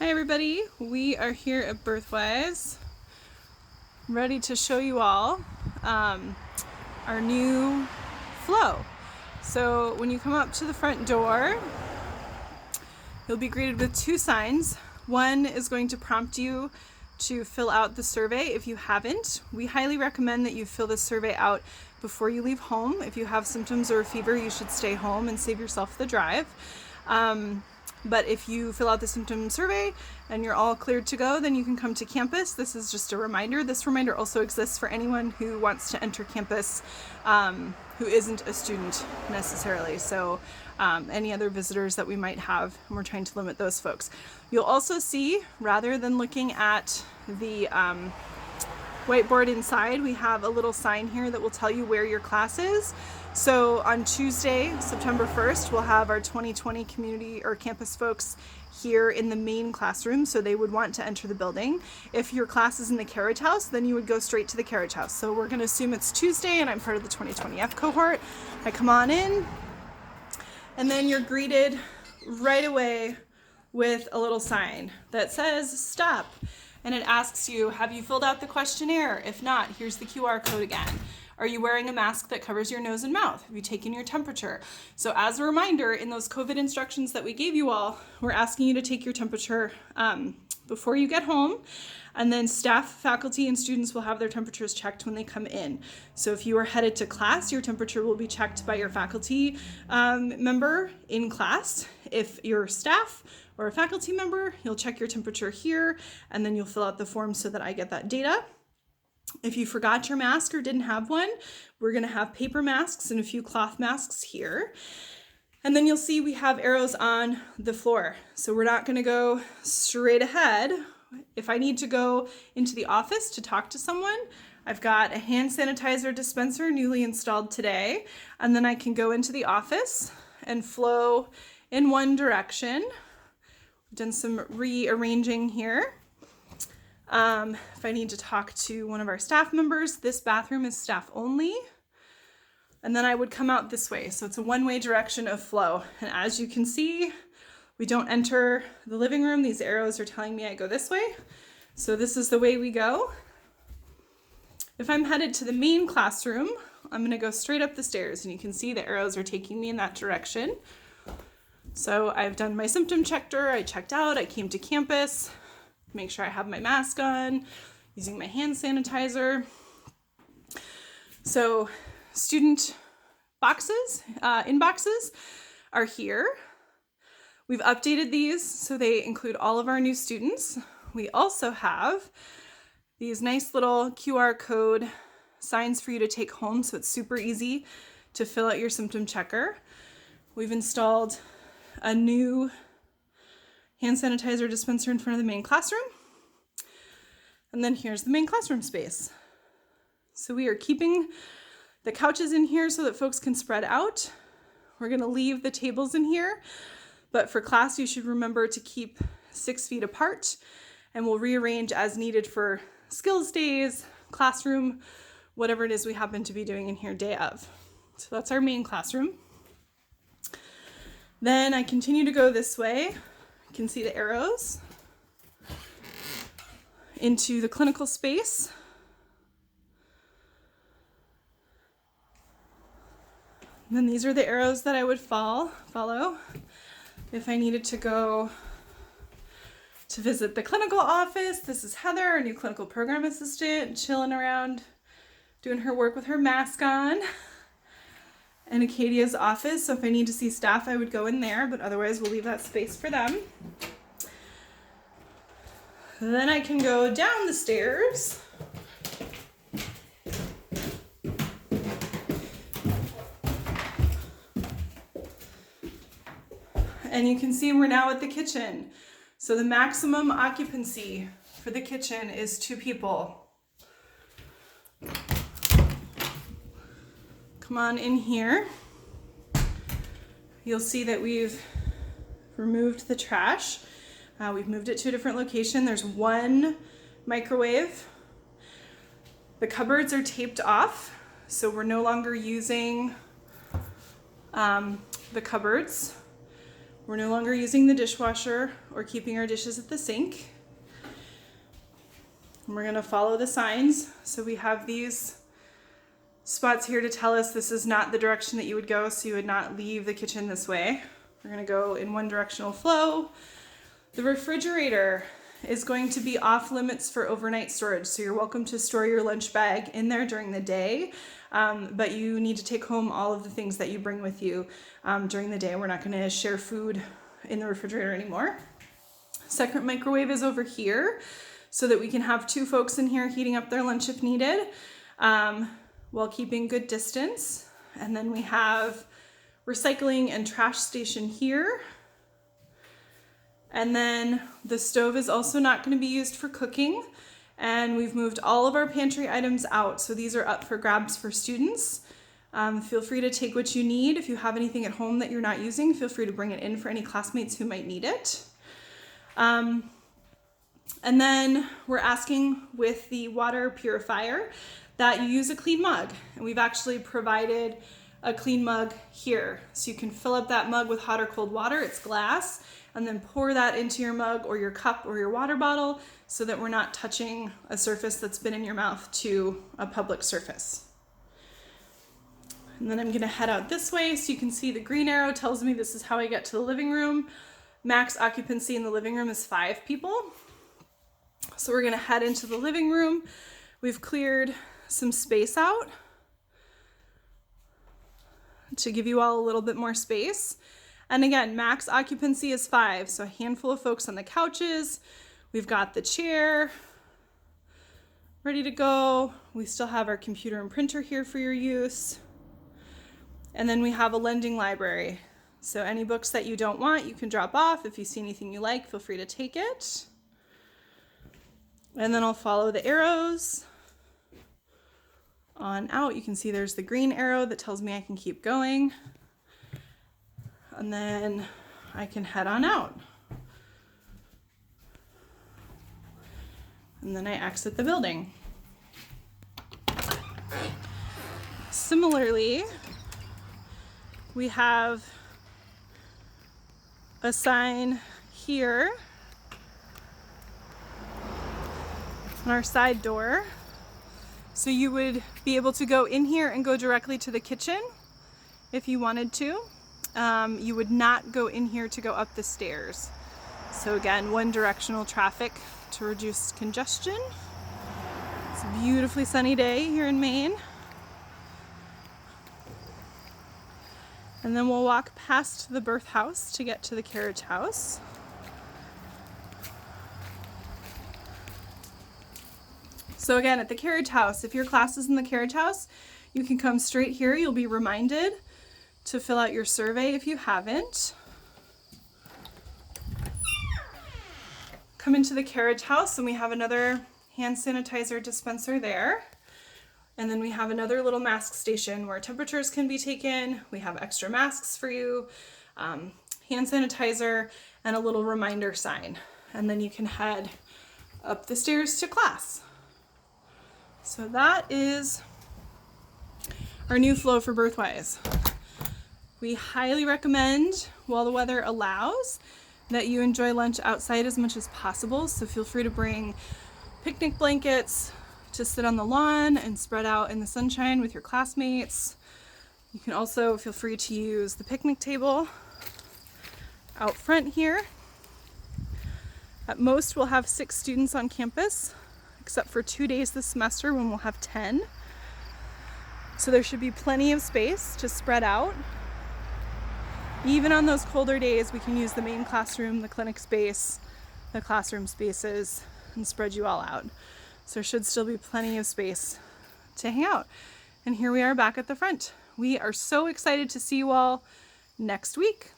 Hi everybody, we are here at Birthwise, ready to show you all our new flow. So when you come up to the front door, you'll be greeted with two signs. One is going to prompt you to fill out the survey if you haven't. We highly recommend that you fill this survey out before you leave home. If you have symptoms or a fever, you should stay home and save yourself the drive. But if you fill out the symptom survey and you're all cleared to go, then you can come to campus. This is just a reminder. This reminder also exists for anyone who wants to enter campus who isn't a student necessarily. So any other visitors that we might have, and we're trying to limit those folks. You'll also see, rather than looking at the whiteboard inside, we have a little sign here that will tell you where your class is. So on Tuesday, September 1st, we'll have our 2020 community or campus folks here in the main classroom, so they would want to enter the building. If your class is in the carriage house, then you would go straight to the carriage house. So we're going to assume it's Tuesday and I'm part of the 2020F cohort. I come on in and then you're greeted right away with a little sign that says stop. And it asks you, have you filled out the questionnaire? If not, here's the QR code again. Are you wearing a mask that covers your nose and mouth? Have you taken your temperature? So as a reminder, in those COVID instructions that we gave you all, we're asking you to take your temperature before you get home. And then staff, faculty, and students will have their temperatures checked when they come in. So if you are headed to class, your temperature will be checked by your faculty member in class. If you're staff or a faculty member, you'll check your temperature here, and then you'll fill out the form so that I get that data. If you forgot your mask or didn't have one, we're going to have paper masks and a few cloth masks here. And then you'll see we have arrows on the floor. So we're not going to go straight ahead. If I need to go into the office to talk to someone, I've got a hand sanitizer dispenser newly installed today. And then I can go into the office and flow in one direction. We've done some rearranging here. If I need to talk to one of our staff members, this bathroom is staff only. And then I would come out this way. So it's a one-way direction of flow. And as you can see, we don't enter the living room. These arrows are telling me I go this way. So this is the way we go. If I'm headed to the main classroom, I'm going to go straight up the stairs, and you can see the arrows are taking me in that direction. So I've done my symptom checker, I checked out, I came to campus, make sure I have my mask on, using my hand sanitizer. So student boxes, inboxes are here. We've updated these so they include all of our new students. We also have these nice little QR code signs for you to take home, so it's super easy to fill out your symptom checker. We've installed a new hand sanitizer dispenser in front of the main classroom. And then here's the main classroom space. So we are keeping the couches in here so that folks can spread out. We're going to leave the tables in here, but for class you should remember to keep 6 feet apart, and we'll rearrange as needed for skills days, classroom, whatever it is we happen to be doing in here day of. So that's our main classroom. Then I continue to go this way. You can see the arrows into the clinical space. And then these are the arrows that I would follow if I needed to go to visit the clinical office. This is Heather, our new clinical program assistant, chilling around, doing her work with her mask on. And Acadia's office, so if I need to see staff, I would go in there, but otherwise we'll leave that space for them. Then I can go down the stairs. And you can see we're now at the kitchen. So the maximum occupancy for the kitchen is 2 people. Come on in here. You'll see that we've removed the trash. We've moved it to a different location. There's 1 microwave. The cupboards are taped off, so we're no longer using the cupboards. We're no longer using the dishwasher or keeping our dishes at the sink. And we're gonna follow the signs. So we have these spots here to tell us this is not the direction that you would go, so you would not leave the kitchen this way. We're gonna go in one directional flow. The refrigerator is going to be off limits for overnight storage, so you're welcome to store your lunch bag in there during the day, but you need to take home all of the things that you bring with you during the day. We're not going to share food in the refrigerator anymore. Second microwave is over here so that we can have 2 folks in here heating up their lunch if needed, while keeping good distance. And then we have recycling and trash station here. And then the stove is also not going to be used for cooking, and we've moved all of our pantry items out, so these are up for grabs for students. Feel free to take what you need. If you have anything at home that you're not using, feel free to bring it in for any classmates who might need it. And then we're asking with the water purifier that you use a clean mug, and we've actually provided a clean mug here, so you can fill up that mug with hot or cold water. It's glass, and then pour that into your mug or your cup or your water bottle so that we're not touching a surface that's been in your mouth to a public surface. And then I'm gonna head out this way so you can see the green arrow tells me this is how I get to the living room. Max occupancy in the living room is 5 people. So we're gonna head into the living room. We've cleared some space out to give you all a little bit more space. And again, max occupancy is 5, so a handful of folks on the couches. We've got the chair ready to go. We still have our computer and printer here for your use. And then we have a lending library. So any books that you don't want, you can drop off. If you see anything you like, feel free to take it. And then I'll follow the arrows on out. You can see there's the green arrow that tells me I can keep going. And then I can head on out. And then I exit the building. Similarly, we have a sign here on our side door. So you would be able to go in here and go directly to the kitchen if you wanted to. You would not go in here to go up the stairs. So again, one directional traffic to reduce congestion. It's a beautifully sunny day here in Maine. And then we'll walk past the birth house to get to the carriage house. So again, at the carriage house, if your class is in the carriage house, you can come straight here. You'll be reminded to fill out your survey if you haven't. Come into the carriage house and we have another hand sanitizer dispenser there. And then we have another little mask station where temperatures can be taken. We have extra masks for you, hand sanitizer, and a little reminder sign. And then you can head up the stairs to class. So that is our new flow for Birthwise. We highly recommend, while the weather allows, that you enjoy lunch outside as much as possible. So feel free to bring picnic blankets to sit on the lawn and spread out in the sunshine with your classmates. You can also feel free to use the picnic table out front here. At most, we'll have 6 students on campus, except for 2 days this semester when we'll have 10. So there should be plenty of space to spread out. Even on those colder days, we can use the main classroom, the clinic space, the classroom spaces, and spread you all out. So there should still be plenty of space to hang out. And here we are back at the front. We are so excited to see you all next week.